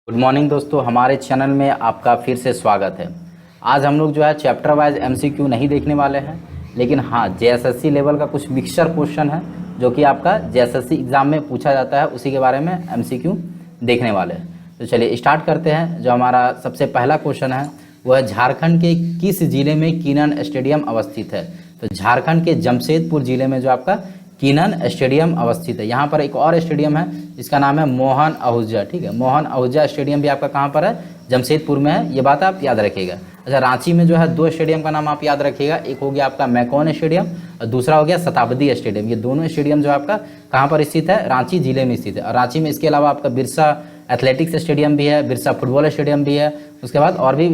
Good morning दोस्तों, हमारे channel में आपका फिर से स्वागत है। आज हम लोग जो है चैप्टर वाइज एमसीक्यू नहीं देखने वाले हैं, लेकिन हाँ जेएसएससी लेवल का कुछ मिक्सचर क्वेश्चन है जो कि आपका जेएसएससी एग्ज़ाम में पूछा जाता है, उसी के बारे में एमसीक्यू देखने वाले हैं। तो चलिए स्टार्ट करते हैं। जो हमारा सबसे पहला क्वेश्चन है वह है झारखंड के किस जिले में कीनन स्टेडियम अवस्थित है। तो झारखंड के जमशेदपुर जिले में जो आपका कीनन स्टेडियम अवस्थित है। यहाँ पर एक और स्टेडियम है, इसका नाम है मोहन आहूजा। ठीक है, मोहन आहूजा स्टेडियम भी आपका कहाँ पर है? जमशेदपुर में है। ये बात आप याद रखिएगा। अच्छा, रांची में जो है दो स्टेडियम का नाम आप याद रखिएगा, एक हो गया आपका मैकॉन स्टेडियम और दूसरा हो गया शताब्दी स्टेडियम। ये दोनों स्टेडियम जो आपका कहाँ पर स्थित है? रांची जिले में स्थित है। और रांची में इसके अलावा आपका बिरसा एथलेटिक्स स्टेडियम भी है, बिरसा फुटबॉल स्टेडियम भी है, उसके बाद और भी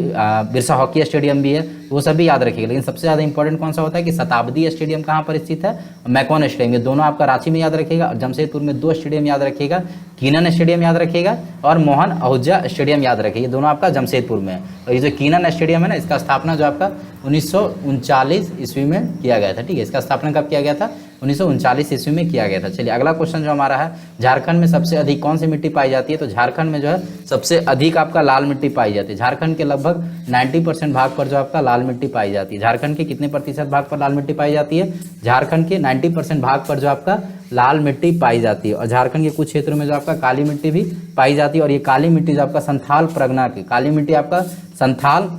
बिरसा हॉकी स्टेडियम भी है, वो सब भी याद रखिएगा। लेकिन सबसे ज़्यादा इंपॉर्टेंट कौन सा होता है कि शताब्दी स्टेडियम कहाँ पर स्थित है? मैकॉन स्टेडियम। ये दोनों आपका रांची में याद रखिएगा और जमशेदपुर में दो स्टेडियम याद रखिएगा, कीनन स्टेडियम याद रखिएगा और मोहन आहूजा स्टेडियम याद रखिएगा। ये दोनों आपका जमशेदपुर में है। और ये जो कीनन स्टेडियम है ना, इसका स्थापना जो आपका 1939 ईस्वी में किया गया था। ठीक है, इसका स्थापना कब किया गया था? 1939 ईस्वी में किया गया था। चलिए अगला क्वेश्चन जो हमारा है, झारखंड में सबसे अधिक कौन सी मिट्टी पाई जाती है? तो झारखंड में जो है सबसे अधिक आपका लाल मिट्टी पाई जाती है। झारखंड के लगभग 90% भाग पर जो आपका लाल मिट्टी पाई जाती है। झारखंड के कितने प्रतिशत भाग पर लाल मिट्टी पाई जाती है? झारखंड के 90% भाग पर जो आपका लाल मिट्टी पाई जाती है। और झारखंड के कुछ क्षेत्रों में जो आपका काली मिट्टी भी पाई जाती है। और ये काली मिट्टी जो आपका संथाल परगना की काली मिट्टी आपका संथाल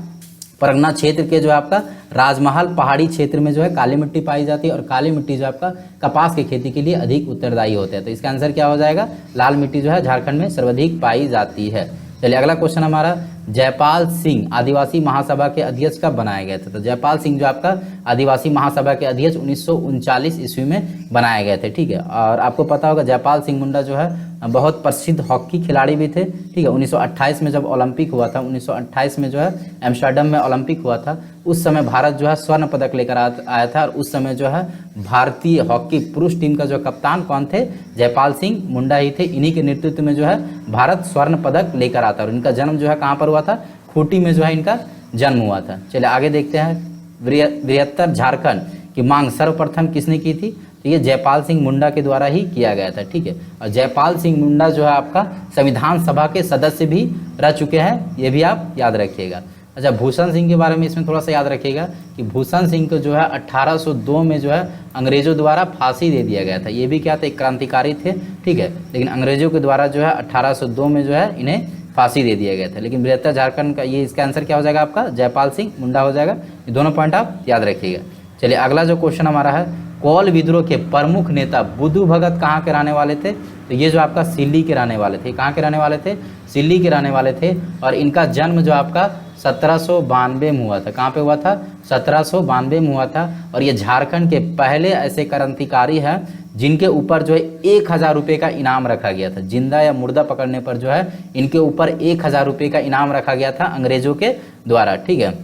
परगना क्षेत्र के जो आपका राजमहल पहाड़ी क्षेत्र में जो है काली मिट्टी पाई जाती है। और काली मिट्टी जो आपका कपास की खेती के लिए अधिक उत्तरदायी होते हैं। तो इसका आंसर क्या हो जाएगा? लाल मिट्टी जो है झारखंड में सर्वाधिक पाई जाती है। चलिए अगला क्वेश्चन हमारा, जयपाल सिंह आदिवासी महासभा के अध्यक्ष कब बनाया गया था? तो जयपाल सिंह जो आपका आदिवासी महासभा के अध्यक्ष 1939 ईस्वी में बनाए गए थे। ठीक है, और आपको पता होगा जयपाल सिंह मुंडा जो है बहुत प्रसिद्ध हॉकी खिलाड़ी भी थे। ठीक है, 1928 में जब ओलंपिक हुआ था, 1928 में जो है एम्स्टर्डम में ओलंपिक हुआ था, उस समय भारत जो है स्वर्ण पदक लेकर आया था। और उस समय जो है भारतीय हॉकी पुरुष टीम का जो कप्तान कौन थे? जयपाल सिंह मुंडा ही थे। इन्हीं के नेतृत्व में जो है भारत स्वर्ण पदक लेकर आता है। और इनका जन्म जो है कहाँ पर हुआ था? खूंटी में जो है इनका जन्म हुआ था। चलिए आगे देखते हैं, बृहत्तर झारखंड की मांग सर्वप्रथम किसने की थी? तो ये जयपाल सिंह मुंडा के द्वारा ही किया गया था। ठीक है, और जयपाल सिंह मुंडा जो है आपका संविधान सभा के सदस्य भी रह चुके हैं, ये भी आप याद रखिएगा। अच्छा, भूषण सिंह के बारे में इसमें थोड़ा सा याद रखिएगा कि भूषण सिंह को जो है 1802 में जो है अंग्रेजों द्वारा फांसी दे दिया गया था। ये भी क्या थे? एक क्रांतिकारी थे। ठीक है, लेकिन अंग्रेजों के द्वारा जो है 1802 में जो है इन्हें फांसी दे दिया गया था। लेकिन बृहत्तर झारखंड का ये इसका आंसर क्या हो जाएगा आपका? जयपाल सिंह मुंडा हो जाएगा। ये दोनों पॉइंट आप याद रखिएगा। चलिए अगला जो क्वेश्चन हमारा है, कोल विद्रोह के प्रमुख नेता बुद्धू भगत कहाँ के रहने वाले थे? तो ये जो आपका सिल्ली के रहने वाले थे। कहाँ के रहने वाले थे? सिल्ली के रहने वाले थे। और इनका जन्म जो आपका 1792 में हुआ था। कहाँ पे हुआ था? 1792 में हुआ था। और ये झारखंड के पहले ऐसे क्रांतिकारी हैं जिनके ऊपर जो है 1000 रुपये का इनाम रखा गया था। जिंदा या मुर्दा पकड़ने पर जो है इनके ऊपर 1000 रुपये का इनाम रखा गया था अंग्रेजों के द्वारा। ठीक है,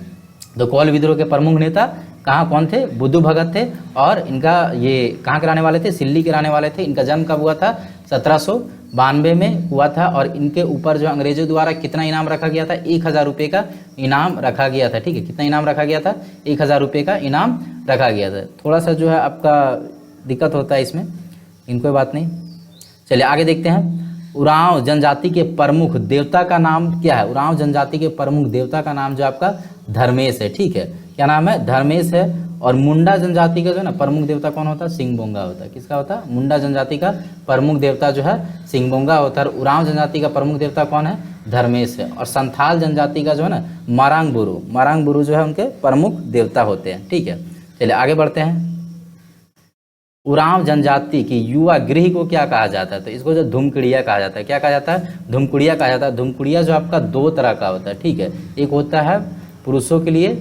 तो कोल विद्रोह के प्रमुख नेता कहाँ कौन थे? बुद्धू भगत थे। और इनका ये कहाँ के रहने वाले थे? सिल्ली के रहने वाले थे। इनका जन्म कब हुआ था? 1792 में हुआ था। और इनके ऊपर जो अंग्रेजों द्वारा कितना इनाम रखा गया था? 1000 रुपये का इनाम रखा गया था। ठीक है, कितना इनाम रखा गया था? 1000 रुपये का इनाम रखा गया था। थोड़ा सा जो है आपका दिक्कत होता है इसमें, इनको कोई बात नहीं। चलिए आगे देखते हैं, उरांव जनजाति के प्रमुख देवता का नाम क्या है? उरांव जनजाति के प्रमुख देवता का नाम जो आपका धर्मेश है। ठीक है, क्या नाम है? धर्मेश है। और मुंडा जनजाति का जो है ना प्रमुख देवता कौन होता है? सिंहबोंगा होता है। किसका होता है? मुंडा जनजाति का प्रमुख देवता जो है सिंहबोंगा होता है। और उरांव जनजाति का प्रमुख देवता कौन है? धर्मेश है। और संथाल जनजाति का जो है ना मारांग बुरु जो है उनके प्रमुख देवता होते हैं। ठीक है, चलिए आगे बढ़ते हैं। उरांव जनजाति की युवा गृह को क्या कहा जाता है? तो इसको जो धुमकुड़िया कहा जाता है। क्या कहा जाता है? धुमकुड़िया कहा जाता है। धुमकुड़िया जो आपका दो तरह का होता है। ठीक है, एक होता है पुरुषों के लिए,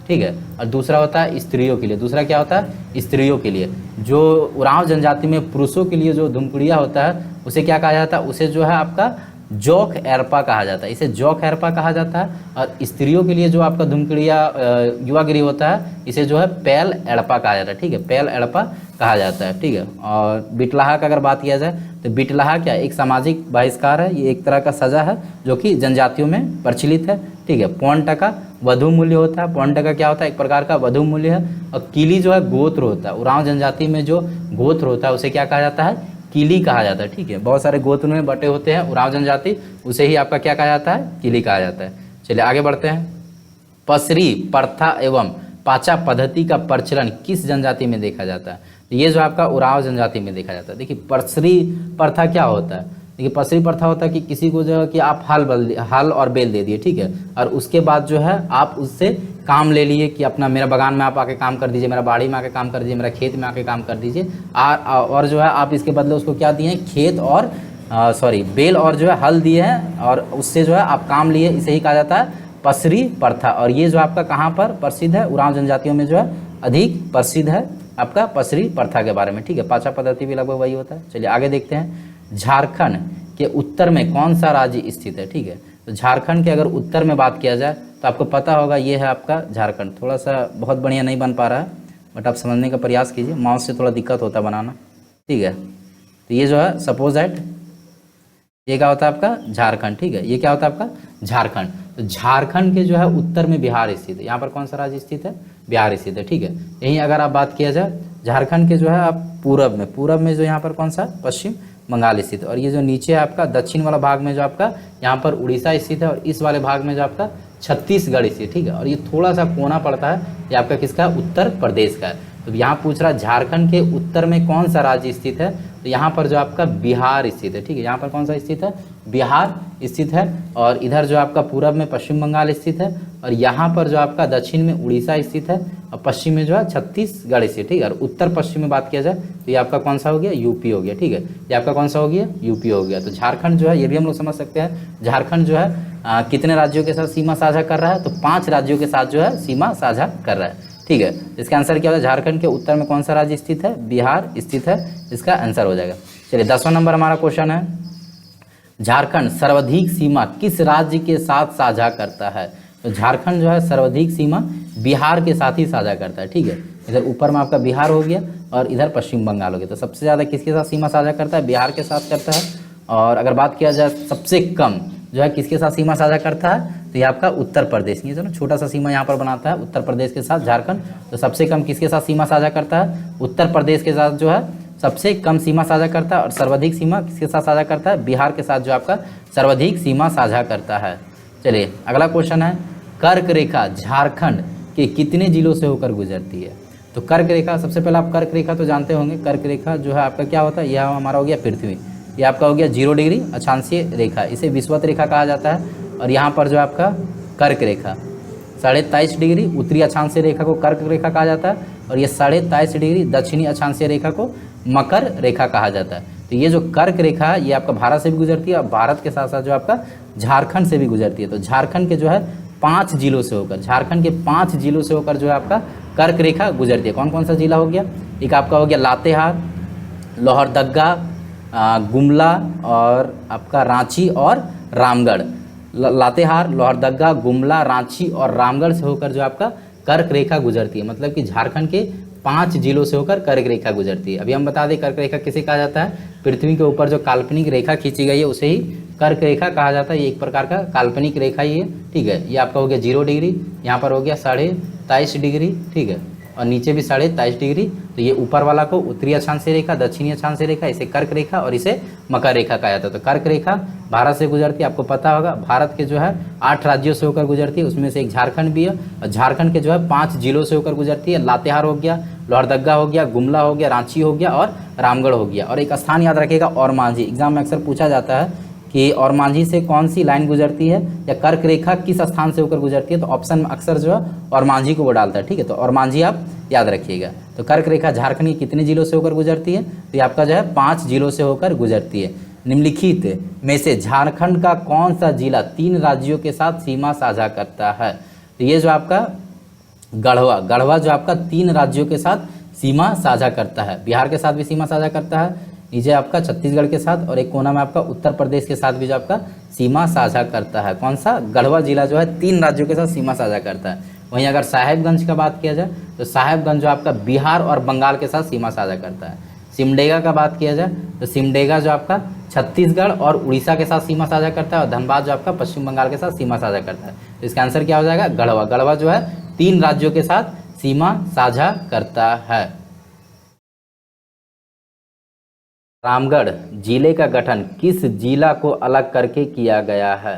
ठीक है, और दूसरा होता है स्त्रियों के लिए। दूसरा क्या होता है? स्त्रियों के लिए। जो उरांव जनजाति में पुरुषों के लिए जो धुमकुड़िया होता है उसे क्या कहा जाता है? उसे जो है आपका जोक एरपा कहा जाता है। इसे जोक एरपा कहा जाता है। और स्त्रियों के लिए जो आपका धुमकुड़िया युवा गृह होता है इसे जो है पैल एड़पा कहा जाता है। ठीक है, पैल एड़पा कहा जाता है। ठीक है, और बिटलाहा का अगर बात किया जाए तो बिटलाहा क्या? एक सामाजिक बहिष्कार है। ये एक तरह का सजा है जो कि जनजातियों में प्रचलित है। ठीक है, 5% वधु मूल्य होता है। 5% क्या होता है? एक प्रकार का वधु मूल्य है। और किली जो है गोत्र होता है। उरांव जनजाति में जो गोत्र होता है उसे क्या कहा जाता है? किली कहा जाता है। ठीक है, बहुत सारे गोत्र में बटे होते हैं उरांव जनजाति, उसे ही आपका क्या कहा जाता है, किली कहा जाता है। चलिए आगे बढ़ते हैं। पसरी प्रथा एवं पाचा पद्धति का प्रचलन किस जनजाति में देखा जाता है? तो ये जो आपका उरांव जनजाति में देखा जाता है। देखिए पसरी प्रथा क्या होता है, देखिए पसरी प्रथा होता है कि किसी को जो है कि आप हल और बेल दे दिए, ठीक है, और उसके बाद जो है आप उससे काम ले लिए कि अपना मेरा बागान में आप आके काम कर दीजिए, मेरा बाड़ी में आके काम कर दीजिए, मेरा खेत में आके काम कर दीजिए, और जो है आप इसके बदले उसको क्या दिए, खेत और बेल और जो है हल दिए हैं, और उससे जो है आप काम लिए, इसे ही कहा जाता है पसरी प्रथा। और ये जो आपका कहाँ पर प्रसिद्ध है, उरांव जनजातियों में जो है अधिक प्रसिद्ध है आपका पसरी प्रथा के बारे में। ठीक है, पाचा पद्धति भी लगभग वही होता है। चलिए आगे देखते हैं। झारखंड के उत्तर में कौन सा राज्य स्थित है? ठीक है, तो झारखंड के अगर उत्तर में बात किया जाए तो आपको पता होगा ये है आपका झारखंड। थोड़ा सा बहुत बढ़िया नहीं बन पा रहा है, बट आप समझने का प्रयास कीजिए, माउस से थोड़ा दिक्कत होता है बनाना। ठीक है, तो ये जो है सपोज दैट ये क्या होता है आपका झारखंड। ठीक है, ये क्या होता है आपका झारखंड। तो झारखंड के जो है उत्तर में बिहार स्थित है। यहाँ पर कौन सा राज्य स्थित है? बिहार स्थित है। ठीक है, यहीं अगर आप बात किया जाए झारखंड के जो है आप पूरब में जो यहाँ पर कौन सा, पश्चिम बंगाल स्थित है। और ये जो नीचे है आपका दक्षिण वाला भाग में जो आपका यहाँ पर उड़ीसा स्थित है, और इस वाले भाग में जो आपका छत्तीसगढ़ स्थित। ठीक है, और ये थोड़ा सा कोना पड़ता है, ये आपका किसका, उत्तर प्रदेश का है। तो यहाँ पूछ रहा है झारखंड के उत्तर में कौन सा राज्य स्थित है, तो यहाँ पर जो आपका बिहार स्थित है। ठीक है, यहाँ पर कौन सा स्थित है, बिहार स्थित है। और इधर जो आपका पूरब में पश्चिम बंगाल स्थित है, और यहाँ पर जो आपका दक्षिण में उड़ीसा स्थित है, और पश्चिम में जो है छत्तीसगढ़ स्थित। ठीक है, और उत्तर पश्चिम में बात किया जाए तो ये आपका कौन सा हो गया, यूपी हो गया। ठीक है, ये आपका कौन सा हो गया, यूपी हो गया। तो झारखंड जो है ये भी हम लोग समझ सकते हैं, झारखंड जो है कितने राज्यों के साथ सीमा साझा कर रहा है, तो 5 राज्यों के साथ जो है सीमा साझा कर रहा है। ठीक है, इसका आंसर क्या होगा, झारखंड के उत्तर में कौन सा राज्य स्थित है, बिहार स्थित है, इसका आंसर हो जाएगा। चलिए 10वां नंबर हमारा क्वेश्चन है, झारखंड सर्वाधिक सीमा किस राज्य के साथ साझा करता है? तो झारखंड जो है सर्वाधिक सीमा बिहार के साथ ही साझा करता है। ठीक है, इधर ऊपर में आपका बिहार हो गया और इधर पश्चिम बंगाल हो गया। तो सबसे ज़्यादा किसके साथ सीमा साझा करता है, बिहार के साथ करता है। और अगर बात किया जाए सबसे कम जो है किसके साथ सीमा साझा करता है, तो ये आपका उत्तर प्रदेश, ये जो ना छोटा सा सीमा यहाँ पर बनाता है उत्तर प्रदेश के साथ झारखंड। तो सबसे कम किसके साथ सीमा साझा करता है, उत्तर प्रदेश के साथ जो है सबसे कम सीमा साझा करता है। और सर्वाधिक सीमा किसके साथ साझा करता है, बिहार के साथ जो आपका सर्वाधिक सीमा साझा करता है। चलिए अगला क्वेश्चन है, कर्क रेखा झारखंड के कितने जिलों से होकर गुजरती है? तो कर्क रेखा, सबसे पहले आप कर्क रेखा तो जानते होंगे, कर्क रेखा जो है आपका क्या होता है, यह हमारा हो गया पृथ्वी, ये आपका हो गया 0 डिग्री अक्षांशीय रेखा, इसे विषुवत रेखा कहा जाता है। और यहाँ पर जो आपका कर्क रेखा 23.5 डिग्री उत्तरी अक्षांशीय रेखा को कर्क रेखा कहा जाता है, और ये 23.5 डिग्री दक्षिणी अक्षांशीय रेखा को मकर रेखा कहा जाता है। तो ये जो कर्क रेखा है ये आपका भारत से भी गुजरती है, और भारत के साथ साथ जो आपका झारखंड से भी गुजरती है। तो झारखंड के जो है 5 जिलों से होकर, झारखंड के 5 जिलों से होकर जो है आपका कर्क रेखा गुजरती है। कौन कौन सा जिला हो गया, एक आपका हो गया लातेहार, लोहरदग्गा, गुमला और आपका रांची और रामगढ़। लातेहार, लोहरदग्गा, गुमला, रांची और रामगढ़ से होकर जो आपका कर्क रेखा गुजरती है। मतलब कि झारखंड के 5 जिलों से होकर कर्क रेखा गुजरती है। अभी हम बता दें कर्क रेखा किसे कहा जाता है, पृथ्वी के ऊपर जो काल्पनिक रेखा खींची गई है उसे ही कर्क रेखा कहा जाता है। ये एक प्रकार का काल्पनिक रेखा ही है। ठीक है, ये आपका हो गया 0 डिग्री, यहाँ पर हो गया 23.5 डिग्री। ठीक है, और नीचे भी 23.5 डिग्री। तो ये ऊपर वाला को उत्तरी अक्षांशीय रेखा, दक्षिणी अक्षांशीय रेखा, इसे कर्क रेखा और इसे मकर रेखा कहा जाता है। तो कर्क रेखा भारत से गुजरती है, आपको पता होगा भारत के जो है 8 राज्यों से होकर गुजरती है, उसमें से एक झारखंड भी है। और झारखंड के जो है 5 जिलों से होकर गुजरती है, लातेहार हो गया, लोहरदग्गा हो गया, गुमला हो गया, रांची हो गया और रामगढ़ हो गया। और एक स्थान याद रखिएगा और मांझी, एग्जाम में अक्सर पूछा जाता है कि और मांझी से कौन सी लाइन गुजरती है या कर्क रेखा किस स्थान से होकर गुजरती है, तो ऑप्शन में अक्सर जो है और मांझी को वो डालता है। ठीक है, तो और मांझी आप याद रखिएगा। तो कर्क रेखा झारखंड के कितने जिलों से होकर गुजरती है, तो ये आपका जो है 5 जिलों से होकर गुजरती है। निम्नलिखित में से झारखंड का कौन सा जिला 3 राज्यों के साथ सीमा साझा करता है? तो ये जो आपका गढ़वा जो आपका 3 राज्यों के साथ सीमा साझा करता है, बिहार के साथ भी सीमा साझा करता है, नीचे आपका छत्तीसगढ़ के साथ, और एक कोना में आपका उत्तर प्रदेश के साथ भी जो आपका सीमा साझा करता है। कौन सा, गढ़वा जिला जो है 3 राज्यों के साथ सीमा साझा करता है। वहीं अगर साहेबगंज का बात किया जाए तो साहेबगंज जो आपका बिहार और बंगाल के साथ सीमा साझा करता है। सिमडेगा का बात किया जाए तो सिमडेगा जो आपका छत्तीसगढ़ और उड़ीसा के साथ सीमा साझा करता है, और धनबाद जो आपका पश्चिम बंगाल के साथ सीमा साझा करता है। तो इसका आंसर क्या हो जाएगा, गढ़वा। गढ़वा जो है 3 राज्यों के साथ सीमा साझा करता है। रामगढ़ जिले का गठन किस जिला को अलग करके किया गया है?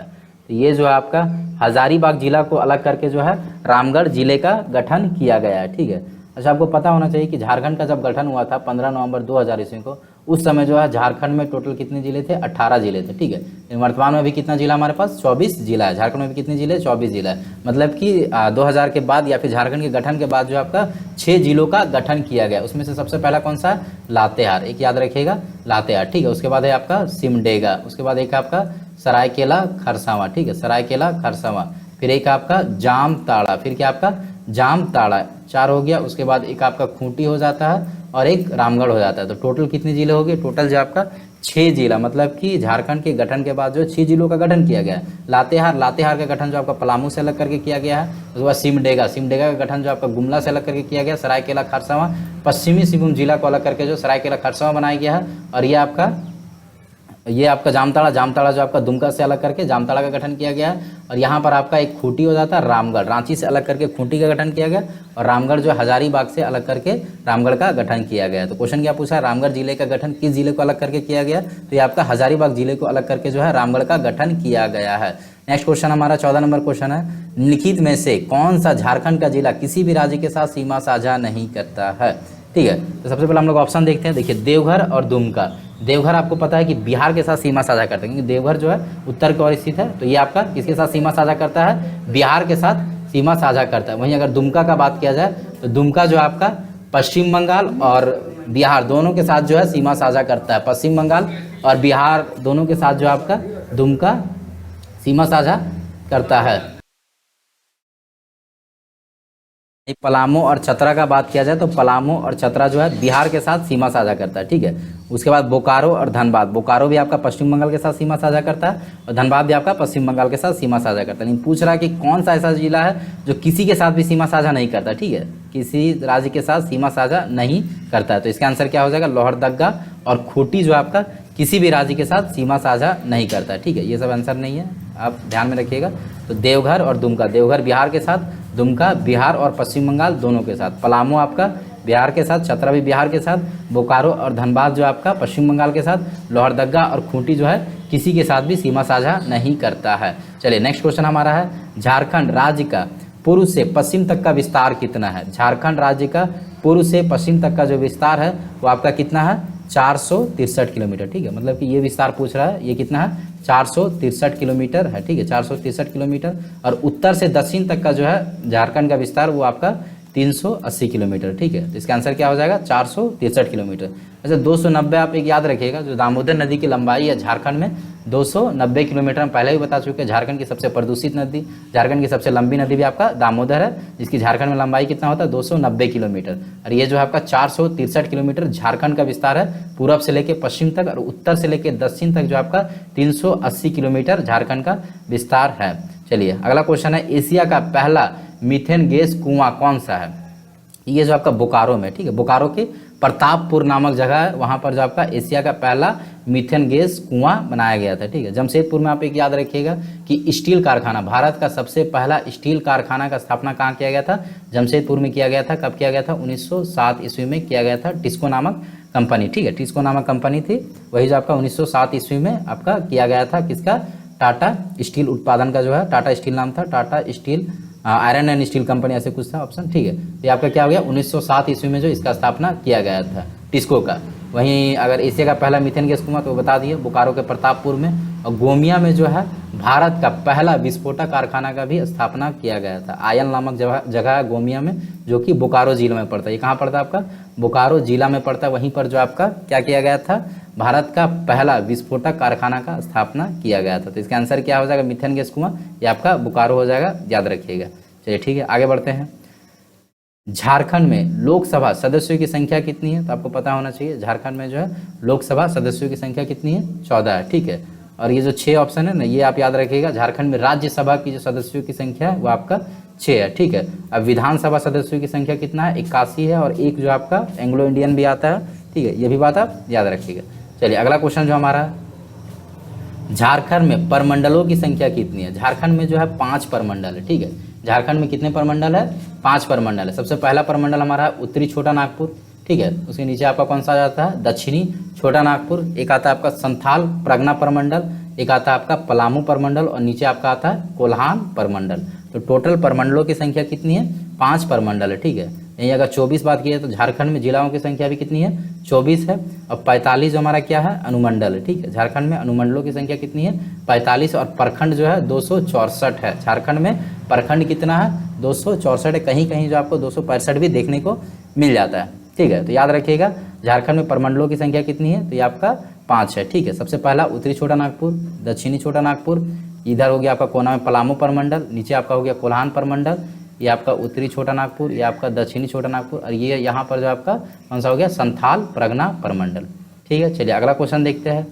तो ये जो है आपका हजारीबाग जिला को अलग करके जो है रामगढ़ जिले का गठन किया गया है। ठीक है। अच्छा, आपको पता होना चाहिए कि झारखंड का जब गठन हुआ था 15 नवंबर 2000 ईस्वी को, उस समय जो है झारखंड में टोटल कितने जिले थे? 18 जिले थे। ठीक है। लेकिन वर्तमान में भी कितना जिला हमारे पास? 24 जिला है। झारखंड में भी कितने जिले? 24 जिला है। मतलब कि 2000 के बाद या फिर झारखंड के गठन के बाद जो आपका 6 जिलों का गठन किया गया। उसमें से सबसे पहला कौन सा है? लातेहार, एक याद रखिएगा, लातेहार। ठीक है। उसके बाद है आपका सिमडेगा, उसके बाद एक आपका सरायकेला खरसावां। ठीक है, सरायकेला खरसावां। फिर एक आपका जामताड़ा, फिर क्या आपका जामताड़ा, 4 हो गया। उसके बाद एक आपका खूंटी हो जाता है और एक रामगढ़ हो जाता है। तो टोटल कितने जिले हो गए? टोटल जो आपका 6 जिला, मतलब कि झारखंड के गठन के बाद जो 6 जिलों का गठन किया गया है। लातेहार का गठन जो आपका पलामू से अलग करके किया गया है। उसके बाद सिमडेगा का गठन जो आपका गुमला से अलग करके किया गया। सरायकेला खरसावां पश्चिमी सिंहभूम जिला को अलग करके जो सरायकेला खरसावां बनाया गया है। और ये आपका जामताड़ा जो आपका दुमका से अलग करके जामताड़ा का गठन किया गया है। और यहाँ पर आपका एक खूंटी हो जाता है रामगढ़, रांची से अलग करके खूंटी का गठन किया गया। और रामगढ़ जो हजारीबाग से अलग करके रामगढ़ का गठन किया गया। तो क्वेश्चन क्या पूछा है? रामगढ़ जिले का गठन किस जिले को अलग करके किया गया? तो ये आपका हजारीबाग जिले को अलग करके जो है रामगढ़ का गठन किया गया है। नेक्स्ट क्वेश्चन हमारा 14 नंबर क्वेश्चन है, निम्नलिखित में से कौन सा झारखंड का जिला किसी भी राज्य के साथ सीमा साझा नहीं करता है? ठीक है। तो सबसे पहले हम लोग ऑप्शन देखते हैं। देखिए, देवघर और दुमका। देवघर आपको पता है कि बिहार के साथ सीमा साझा करते हैं, क्योंकि देवघर जो है उत्तर की ओर स्थित है। तो ये आपका किसके साथ सीमा साझा करता है? बिहार के साथ सीमा साझा करता है। वहीं अगर दुमका का बात किया जाए तो दुमका जो आपका पश्चिम बंगाल और बिहार दोनों के साथ जो है सीमा साझा करता है। पश्चिम बंगाल और बिहार दोनों के साथ जो आपका दुमका सीमा साझा करता है। पलामू और चतरा का बात किया जाए तो पलामू और चतरा जो है बिहार के साथ सीमा साझा करता है। ठीक है। उसके बाद बोकारो और धनबाद, बोकारो भी आपका पश्चिम बंगाल के साथ सीमा साझा करता है और धनबाद भी आपका पश्चिम बंगाल के साथ सीमा साझा करता है। लेकिन पूछ रहा है कि कौन सा ऐसा जिला है जो किसी के साथ भी सीमा साझा नहीं करता। ठीक है, किसी राज्य के साथ सीमा साझा नहीं करता है। तो इसका आंसर क्या हो जाएगा? लोहरदगा और खूंटी जो आपका किसी भी राज्य के साथ सीमा साझा नहीं करता है। ठीक है, ये सब आंसर नहीं है, आप ध्यान में रखिएगा। तो देवघर और दुमका, देवघर बिहार के साथ, दुमका बिहार और पश्चिम बंगाल दोनों के साथ, पलामू आपका बिहार के साथ, चतरा भी बिहार के साथ, बोकारो और धनबाद जो आपका पश्चिम बंगाल के साथ, लोहरदगा और खूंटी जो है किसी के साथ भी सीमा साझा नहीं करता है। चलिए नेक्स्ट क्वेश्चन हमारा है, झारखंड राज्य का पूर्व से पश्चिम तक का विस्तार कितना है? झारखंड राज्य का पूर्व से पश्चिम तक का जो विस्तार है वो आपका कितना है? 463 किलोमीटर। ठीक है, मतलब कि ये विस्तार पूछ रहा है, ये कितना है? 463 किलोमीटर है। ठीक है, 463 किलोमीटर। और उत्तर से दक्षिण तक का जो है झारखंड का विस्तार वो आपका 380 किलोमीटर। ठीक है, तो इसका आंसर क्या हो जाएगा? 463 किलोमीटर। अच्छा, 290 आप एक याद रखिएगा, जो दामोदर नदी की लंबाई है झारखंड में 290 किलोमीटर। हम पहले भी बता चुके हैं, झारखंड की सबसे प्रदूषित नदी, झारखंड की सबसे लंबी नदी भी आपका दामोदर है, जिसकी झारखंड में लंबाई कितना होता है? 290 किलोमीटर। और ये जो है आपका 463 किलोमीटर झारखंड का विस्तार है, पूरब से लेकर पश्चिम तक, और उत्तर से लेकर दक्षिण तक जो आपका 380 किलोमीटर झारखंड का विस्तार है। चलिए अगला क्वेश्चन है, एशिया का पहला मीथेन गैस कुआं कौन सा है? ये जो आपका बोकारो में, ठीक है, बोकारो के प्रतापपुर नामक जगह है, वहाँ पर जो आपका एशिया का पहला मीथेन गैस कुआं बनाया गया था। ठीक है, जमशेदपुर में आप एक याद रखिएगा कि स्टील कारखाना, भारत का सबसे पहला स्टील कारखाना का स्थापना कहाँ किया गया था? जमशेदपुर में किया गया था। कब किया गया था? 1907 ईस्वी में किया गया था, टिस्को नामक कंपनी। ठीक है, टिस्को नामक कंपनी थी, वही जो आपका 1907 ईस्वी में आपका किया गया था। किसका? टाटा स्टील उत्पादन का जो है, टाटा स्टील नाम था, Tata steel iron and steel company ऐसे कुछ था ऑप्शन। ठीक है, ये आपका क्या हो गया? 1907 ईस्वी में जो इसका स्थापना किया गया था टिस्को का। वहीं अगर एशिया का पहला मीथेन गैस कुआं तो बता दिए बोकारो के प्रतापपुर में, और गोमिया में जो है भारत का पहला विस्फोटक कारखाना का भी स्थापना किया गया था। आयल नामक जगह है गोमिया में, जो कि बोकारो जिला में पड़ता है। ये कहाँ पड़ता है आपका? बोकारो जिला में पड़ता है। वहीं पर जो आपका क्या किया गया था? भारत का पहला विस्फोटक कारखाना का स्थापना किया गया था। तो इसका आंसर क्या हो जाएगा? मीथेन गैस कुआं, ये आपका बोकारो हो जाएगा, याद रखिएगा। चलिए ठीक है, आगे बढ़ते हैं। झारखंड में लोकसभा सदस्यों की संख्या कितनी है? तो आपको पता होना चाहिए, झारखंड में जो है लोकसभा सदस्यों की संख्या कितनी है? 14 है। ठीक है, और ये जो 6 ऑप्शन है ना, ये आप याद रखिएगा। झारखंड में राज्यसभा की जो सदस्यों की संख्या है वो आपका 6 है। ठीक है, अब विधानसभा सदस्यों की संख्या कितना है? 81 है, और एक जो आपका एंग्लो इंडियन भी आता है। ठीक है, ये भी बात आप याद रखिएगा। चलिए अगला क्वेश्चन जो हमारा है, झारखंड में परमंडलों की संख्या कितनी है? झारखंड में जो है 5 परमंडल है। ठीक है, झारखंड में कितने परमंडल है? 5 परमंडल है। सबसे पहला परमंडल हमारा है उत्तरी छोटा नागपुर। ठीक है। उसके नीचे आपका कौन सा आ जाता है, दक्षिणी छोटा नागपुर, एक आता है आपका संथाल प्रगना प्रमंडल, एक आता है आपका पलामू प्रमंडल और नीचे आपका आता है कोल्हान प्रमंडल। तो टोटल प्रमंडलों की संख्या कितनी है, 5 प्रमंडल है, ठीक है। यहीं अगर 24 बात की है तो झारखंड में जिलाओं की संख्या भी कितनी है, 24 है। और 45 जो हमारा क्या है, अनुमंडल है, ठीक है। झारखंड में अनुमंडलों की संख्या कितनी है, 45 और प्रखंड जो है 264 है। झारखंड में प्रखंड कितना है, 264 है। कहीं कहीं जो आपको 265 भी देखने को मिल जाता है, ठीक है। तो याद रखिएगा झारखंड में प्रमंडलों की संख्या कितनी है, तो ये आपका 5 है, ठीक है। सबसे पहला उत्तरी छोटा नागपुर, दक्षिणी छोटा नागपुर, इधर हो गया आपका कोना में पलामू प्रमंडल, नीचे आपका हो गया कोल्हान प्रमंडल, ये आपका उत्तरी छोटा नागपुर, ये आपका दक्षिणी छोटा नागपुर और ये यहाँ पर जो आपका कौन सा हो गया, संथाल प्रगना प्रमंडल, ठीक है। चलिए अगला क्वेश्चन देखते हैं।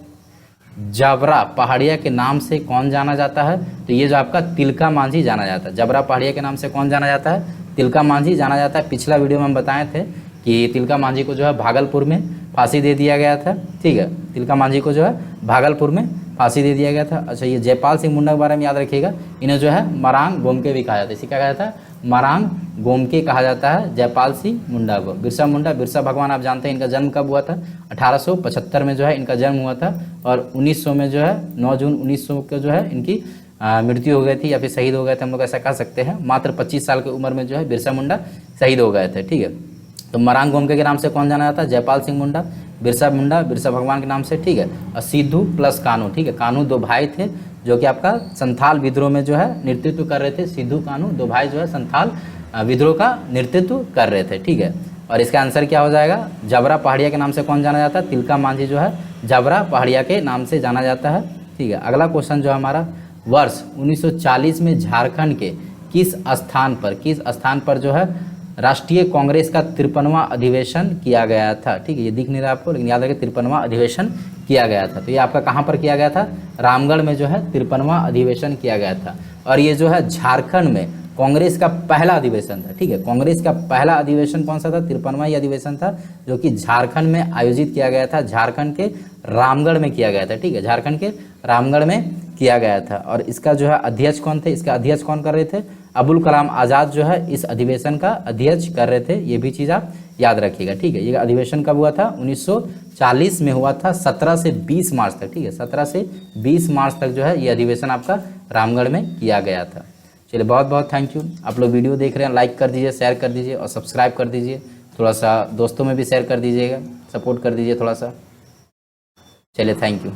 जबरा पहाड़िया के नाम से कौन जाना जाता है, तो ये जो आपका तिलका मांझी जाना जाता है। जबरा पहाड़िया के नाम से कौन जाना जाता है, तिलका मांझी जाना जाता है। पिछला वीडियो में हम बताए थे कि तिलका मांझी को जो है भागलपुर में फांसी दे दिया गया था, ठीक है। तिलका मांझी को जो है भागलपुर में फांसी दे दिया गया था। अच्छा, ये जयपाल सिंह मुंडा के बारे में याद रखिएगा, इन्हें जो है मरांग गोमके भी कहा जाता है। इसे क्या कहा जाता है, मरांग गोमके कहा जाता है जयपाल सिंह मुंडा को। बिरसा मुंडा, बिरसा भगवान आप जानते हैं, इनका जन्म कब हुआ था, 1875 में जो है इनका जन्म हुआ था और 1900 में जो है 9 जून 1900 को जो है इनकी मृत्यु हो गई थी या फिर शहीद हो गए थे, हम लोग ऐसा कह सकते हैं। मात्र 25 साल की उम्र में जो है बिरसा मुंडा शहीद हो गए थे, ठीक है। तो मरांग गोमके के नाम से कौन जाना जाता है, जयपाल सिंह मुंडा, बिरसा भगवान के नाम से, ठीक है। और सिद्धू प्लस कान्हू, ठीक है। कान्हू 2 भाई थे जो कि आपका संथाल विद्रोह में जो है नेतृत्व कर रहे थे। सिद्धू कान्हू 2 भाई जो है संथाल विद्रोह का नेतृत्व कर रहे थे, ठीक है। और इसका आंसर क्या हो जाएगा, जबरा पहाड़िया के नाम से कौन जाना जाता है, तिलका मांझी जो है जबरा पहाड़िया के नाम से जाना जाता है, ठीक है। अगला क्वेश्चन जो हमारा, वर्ष 1940 में झारखंड के किस स्थान पर जो है राष्ट्रीय कांग्रेस का 53वां अधिवेशन किया गया था, ठीक है। ये दिख नहीं रहा आपको, लेकिन याद रखिए 53वां अधिवेशन किया गया था। तो ये आपका कहाँ पर किया गया था, रामगढ़ में जो है 53वां अधिवेशन किया गया था। और ये जो है झारखंड में कांग्रेस का पहला अधिवेशन था, ठीक है। कांग्रेस का पहला अधिवेशन कौन सा था, 53वां ही अधिवेशन था जो कि झारखंड में आयोजित किया गया था। झारखंड के रामगढ़ में किया गया था, ठीक है। झारखंड के रामगढ़ में किया गया था। और इसका जो है अध्यक्ष कौन थे, इसका अध्यक्ष कौन कर रहे थे, अबुल कलाम आज़ाद जो है इस अधिवेशन का अध्यक्ष कर रहे थे। ये भी चीज़ आप याद रखिएगा, ठीक है। ये अधिवेशन कब हुआ था, 1940 में हुआ था, 17 से 20 मार्च तक, ठीक है। 17 से 20 मार्च तक जो है ये अधिवेशन आपका रामगढ़ में किया गया था। चलिए बहुत बहुत थैंक यू। आप लोग वीडियो देख रहे हैं, लाइक कर दीजिए, शेयर कर दीजिए और सब्सक्राइब कर दीजिए। थोड़ा सा दोस्तों में भी शेयर कर दीजिएगा, सपोर्ट कर दीजिए थोड़ा सा। चलिए थैंक यू।